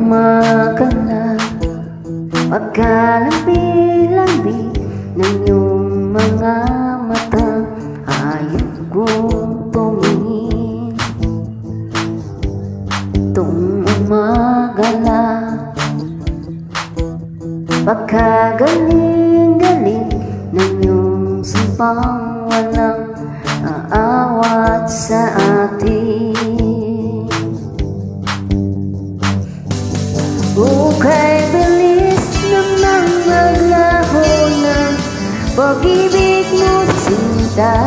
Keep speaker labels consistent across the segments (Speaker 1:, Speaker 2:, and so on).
Speaker 1: Maganda pagkalambi-lambi ng iyong mga mata, ayaw kong tumingin. Itong umaga na pagkagaling-galing ng iyong simbang walang aawat sa atin. Ukay bilis namang maglaho ng pag-ibig mo, sinta.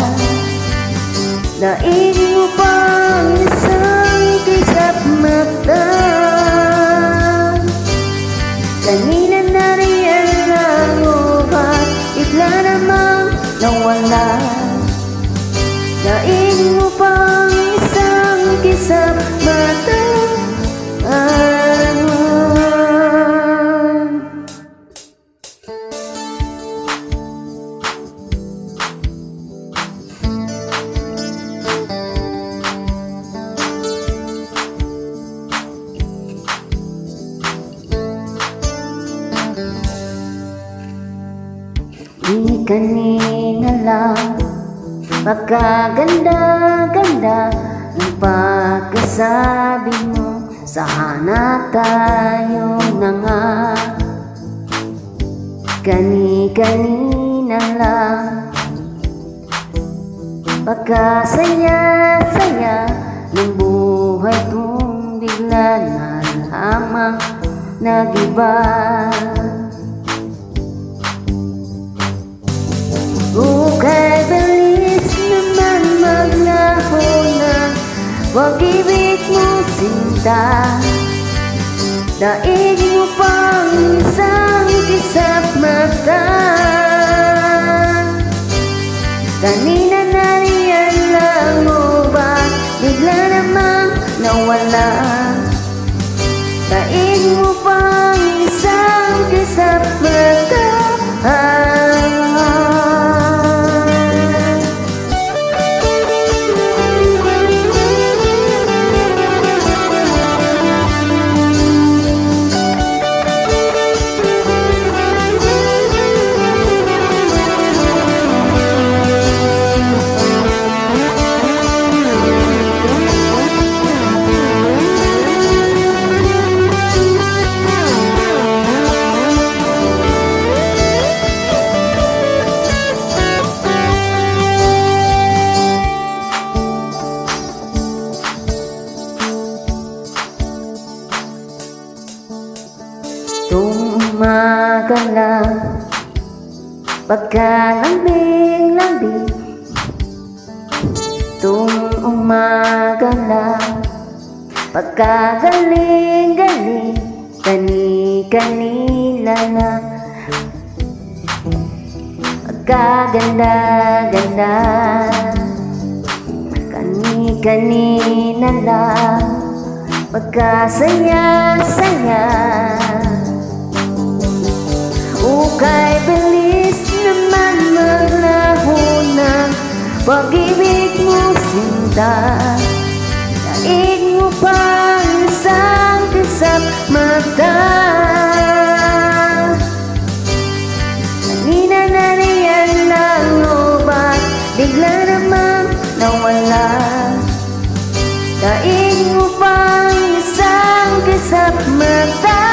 Speaker 1: Daig mo pang isang kisap mata. Kanina nariyan lang mo, ba't bigla namang nawala? Daig mo pang isang kisap mata. Di kanina lang pagkaganda-ganda ng pagkasabi mo, sana tayo na nga. Kani-kanina lang pagkasaya-saya ng buhay kong bigla na lamang nag-iba. Ukay bilis naman maglaho ng pag-ibig mo, sinta. Daig mo pang isang kisap mata. Kanina nariyan lang mo, ba't bigla namang nawala? Daig mo pang isang kisap mata. Umaga lang pagkalambing-lambing, itong umaga lang pagkagaling-galing, kani-kanila lang pagkaganda-ganda, kani-kanina lang pagkasaya-saya. Ukay bilis naman maglaho ng pag-ibig mo, sinta. Daig mo pang isang kisap mata. Kanina nariyan lang mo, ba't bigla namang nawala? Daig mo pang isang kisap mata.